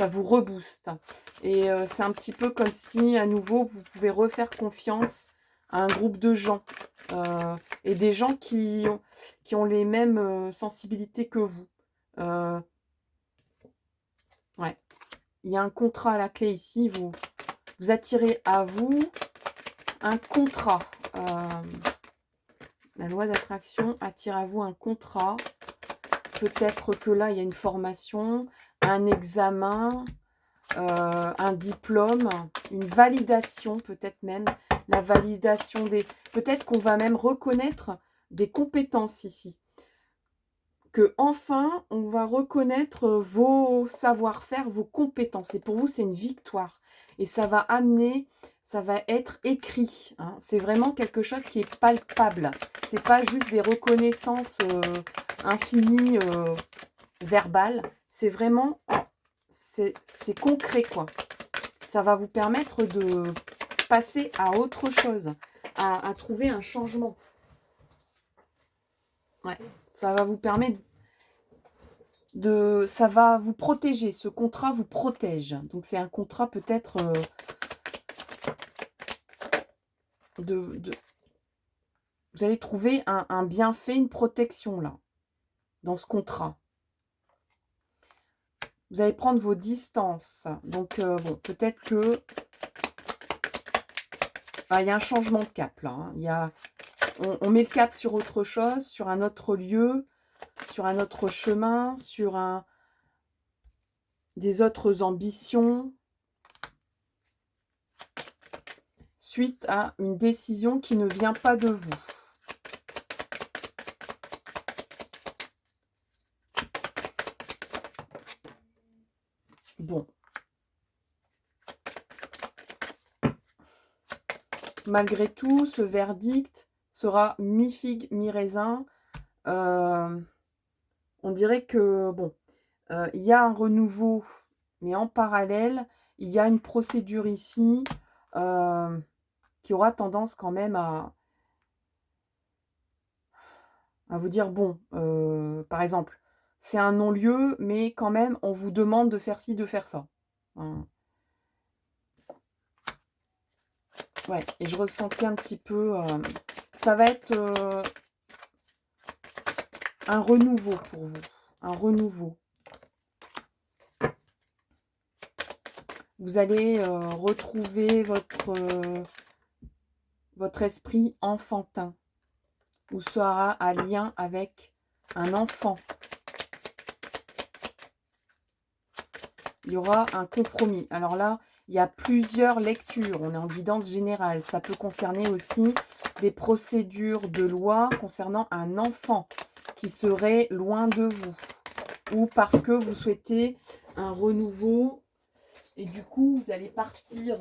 vous rebooste. Et c'est un petit peu comme si, à nouveau, vous pouvez refaire confiance à un groupe de gens. Et des gens qui ont les mêmes sensibilités que vous. Ouais. Il y a un contrat à la clé ici. Vous attirez à vous un contrat. La loi d'attraction attire à vous un contrat. Peut-être que là, il y a une formation, un examen, un diplôme, une validation, peut-être même. La validation des... Peut-être qu'on va même reconnaître des compétences ici. Que enfin, on va reconnaître vos savoir-faire, vos compétences. Et pour vous, c'est une victoire. Et ça va amener, ça va être écrit. Hein. C'est vraiment quelque chose qui est palpable. C'est pas juste des reconnaissances infinies, verbales. C'est vraiment, c'est concret, quoi. Ça va vous permettre de passer à autre chose, à trouver un changement. Ouais, ça va vous permettre ça va vous protéger. Ce contrat vous protège. Donc, c'est un contrat peut-être de... Vous allez trouver un bienfait, une protection là, dans ce contrat. Vous allez prendre vos distances. Donc, bon, peut-être que... il y a un changement de cap là. Hein. Il y a, on met le cap sur autre chose, sur un autre lieu, sur un autre chemin, sur des autres ambitions, suite à une décision qui ne vient pas de vous. Bon. Malgré tout, ce verdict sera mi-figue, mi-raisin. On dirait que, bon, il y a un renouveau, mais en parallèle, il y a une procédure ici qui aura tendance quand même à vous dire, bon, par exemple, c'est un non-lieu, mais quand même, on vous demande de faire ci, de faire ça. Hein. Ouais, et je ressentais un petit peu... ça va être un renouveau pour vous. Un renouveau. Vous allez retrouver votre esprit enfantin. Ou sera à lien avec un enfant. Il y aura un compromis. Alors là, il y a plusieurs lectures. On est en guidance générale. Ça peut concerner aussi des procédures de loi concernant un enfant qui serait loin de vous. Ou parce que vous souhaitez un renouveau. Et du coup, vous allez partir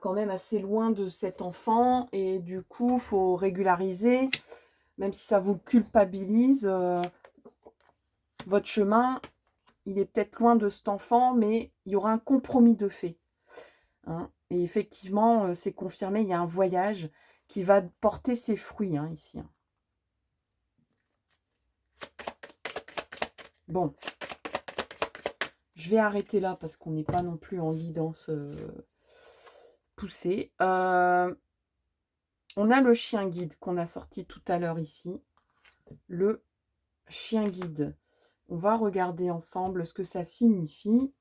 quand même assez loin de cet enfant. Et du coup, il faut régulariser. Même si ça vous culpabilise, votre chemin, il est peut-être loin de cet enfant, mais il y aura un compromis de fait. Hein. Et effectivement, c'est confirmé, il y a un voyage qui va porter ses fruits hein, ici. Hein. Bon. Je vais arrêter là parce qu'on n'est pas non plus en guidance poussée. On a le chien guide qu'on a sorti tout à l'heure ici. Le chien guide. On va regarder ensemble ce que ça signifie.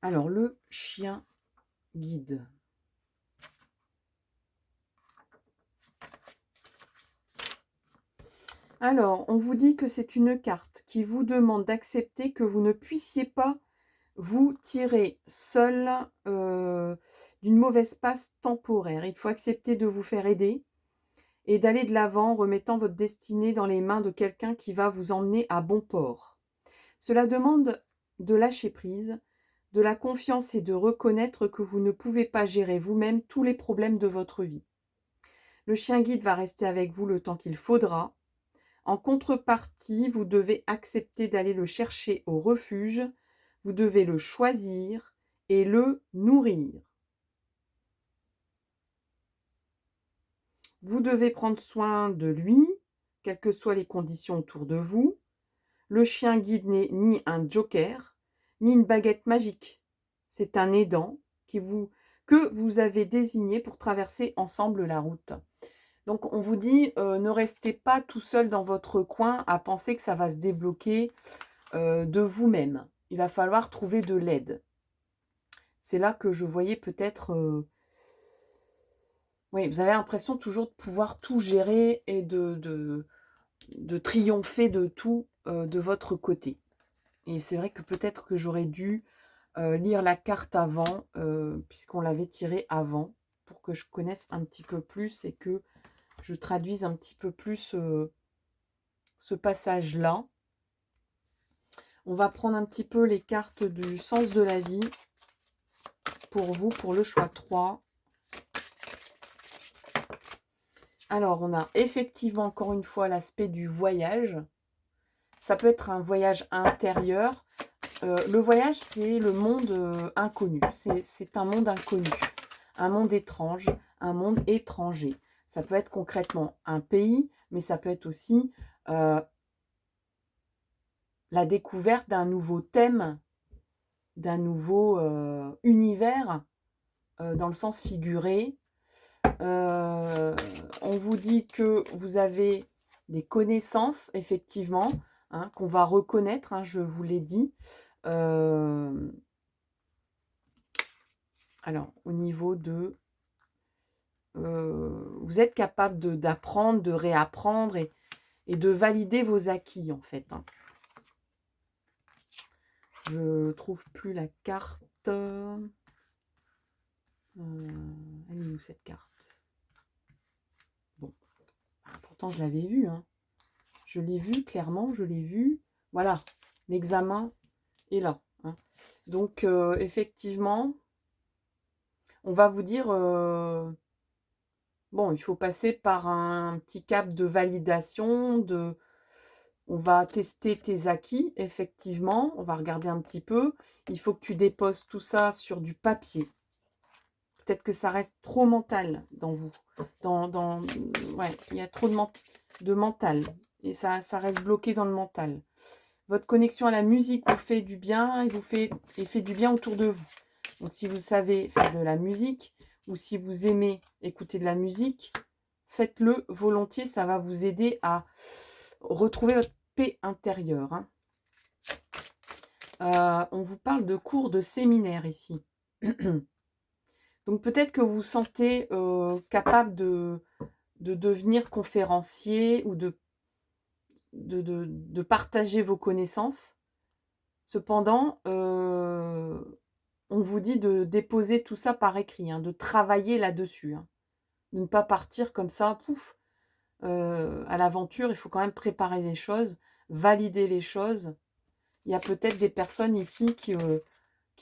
Alors, le chien guide. Alors, on vous dit que c'est une carte qui vous demande d'accepter que vous ne puissiez pas vous tirer seul d'une mauvaise passe temporaire. Il faut accepter de vous faire aider et d'aller de l'avant en remettant votre destinée dans les mains de quelqu'un qui va vous emmener à bon port. Cela demande de lâcher prise, de la confiance et de reconnaître que vous ne pouvez pas gérer vous-même tous les problèmes de votre vie. Le chien guide va rester avec vous le temps qu'il faudra. En contrepartie, vous devez accepter d'aller le chercher au refuge. Vous devez le choisir et le nourrir. Vous devez prendre soin de lui, quelles que soient les conditions autour de vous. Le chien guide n'est ni un joker, ni une baguette magique. C'est un aidant que vous avez désigné pour traverser ensemble la route. Donc, on vous dit, ne restez pas tout seul dans votre coin à penser que ça va se débloquer de vous-même. Il va falloir trouver de l'aide. C'est là que je voyais peut-être... oui, vous avez l'impression toujours de pouvoir tout gérer et de triompher de tout de votre côté. Et c'est vrai que peut-être que j'aurais dû lire la carte avant, puisqu'on l'avait tirée avant, pour que je connaisse un petit peu plus et que je traduise un petit peu plus ce passage-là. On va prendre un petit peu les cartes du sens de la vie pour vous, pour le choix 3. Alors, on a effectivement, encore une fois, l'aspect du voyage. Ça peut être un voyage intérieur. Le voyage, c'est le monde inconnu. C'est un monde inconnu. un monde étrange, un monde étranger. Ça peut être concrètement un pays, mais ça peut être aussi la découverte d'un nouveau thème, d'un nouveau univers, dans le sens figuré. On vous dit que vous avez des connaissances, effectivement, hein, qu'on va reconnaître, hein, je vous l'ai dit. Alors, au niveau de... vous êtes capable d'apprendre, de réapprendre et de valider vos acquis, en fait. Hein. Je trouve plus la carte. Elle est où, cette carte? Bon, pourtant, je l'avais vue. Hein. Je l'ai vue, clairement, je l'ai vue. Voilà, l'examen est là. Hein. Donc, effectivement, on va vous dire... bon, il faut passer par un petit cap de validation, on va tester tes acquis, effectivement, on va regarder un petit peu. Il faut que tu déposes tout ça sur du papier. Peut-être que ça reste trop mental dans vous. Ouais, il y a trop de mental. Et ça reste bloqué dans le mental. Votre connexion à la musique vous fait du bien et fait du bien autour de vous. Donc, si vous savez faire de la musique ou si vous aimez écouter de la musique, faites-le volontiers. Ça va vous aider à retrouver votre paix intérieure. Hein. On vous parle de cours de séminaire ici. Donc, peut-être que vous vous sentez capable de devenir conférencier ou de partager vos connaissances. Cependant, on vous dit de déposer tout ça par écrit, hein, de travailler là-dessus. Hein, de ne pas partir comme ça, pouf, à l'aventure. Il faut quand même préparer les choses, valider les choses. Il y a peut-être des personnes ici qui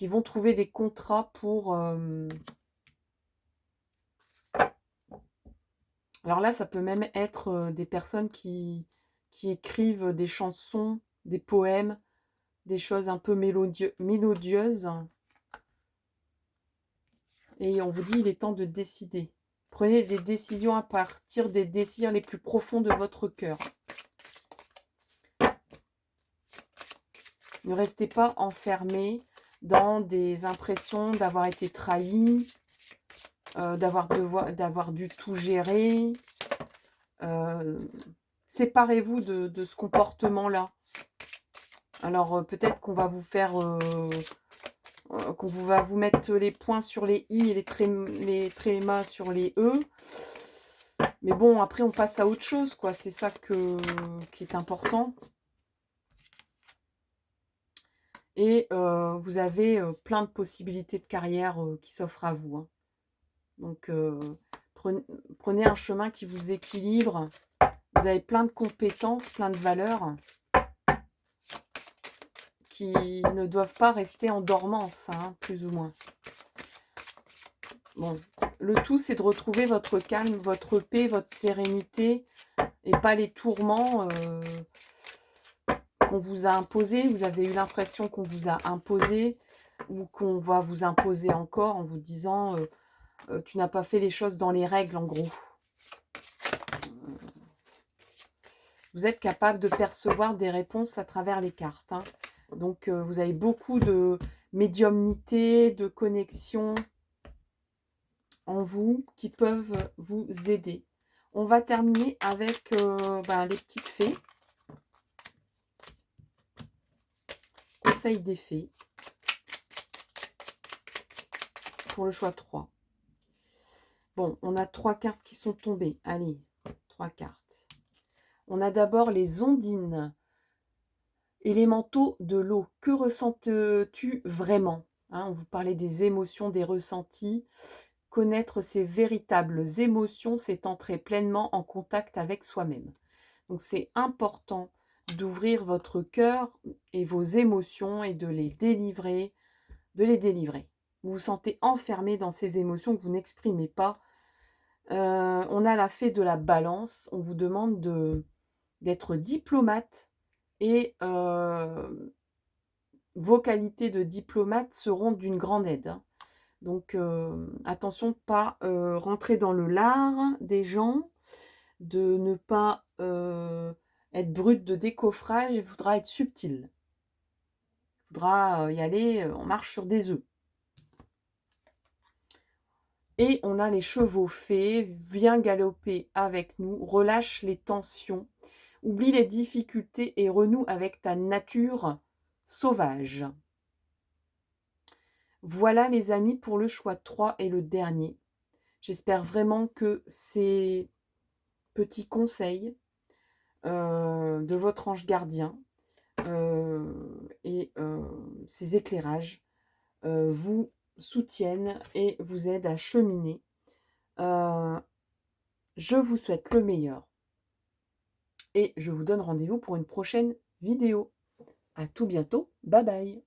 vont trouver des contrats pour... Alors là, ça peut même être des personnes qui écrivent des chansons, des poèmes, des choses un peu mélodieuses. Et on vous dit, il est temps de décider. Prenez des décisions à partir des désirs les plus profonds de votre cœur. Ne restez pas enfermé dans des impressions d'avoir été trahi, d'avoir dû tout gérer. Séparez-vous de ce comportement-là. Alors, peut-être qu'on va vous faire... qu'on va vous mettre les points sur les i et les trémas sur les e. Mais bon, après, on passe à autre chose, quoi. C'est ça qui est important. Et vous avez plein de possibilités de carrière qui s'offrent à vous. Hein. Donc, prenez un chemin qui vous équilibre. Vous avez plein de compétences, plein de valeurs qui ne doivent pas rester en dormance, hein, plus ou moins. Bon, le tout, c'est de retrouver votre calme, votre paix, votre sérénité, et pas les tourments qu'on vous a imposés. Vous avez eu l'impression qu'on vous a imposé, ou qu'on va vous imposer encore en vous disant tu n'as pas fait les choses dans les règles, en gros. Vous êtes capable de percevoir des réponses à travers les cartes. Hein. Donc, vous avez beaucoup de médiumnité, de connexion en vous qui peuvent vous aider. On va terminer avec les petites fées. Conseil des fées. Pour le choix 3. Bon, on a 3 cartes qui sont tombées. Allez, 3 cartes. On a d'abord les ondines. Élémentaux de l'eau. Que ressens-tu vraiment? Hein, on vous parlait des émotions, des ressentis. Connaître ses véritables émotions, c'est entrer pleinement en contact avec soi-même. Donc, c'est important d'ouvrir votre cœur et vos émotions et de les délivrer. Vous vous sentez enfermé dans ces émotions que vous n'exprimez pas. On a la fée de la balance. On vous demande d'être diplomate et vos qualités de diplomate seront d'une grande aide. Hein. Donc, attention de pas rentrer dans le lard des gens, de ne pas être brut de décoffrage, il faudra être subtil. Il faudra y aller, on marche sur des œufs. Et on a les chevaux fées, viens galoper avec nous, relâche les tensions, oublie les difficultés et renoue avec ta nature sauvage. Voilà les amis pour le choix 3 et le dernier. J'espère vraiment que ces petits conseils de votre ange gardien et ces éclairages vous soutiennent et vous aident à cheminer. Je vous souhaite le meilleur et je vous donne rendez-vous pour une prochaine vidéo. À tout bientôt, bye bye.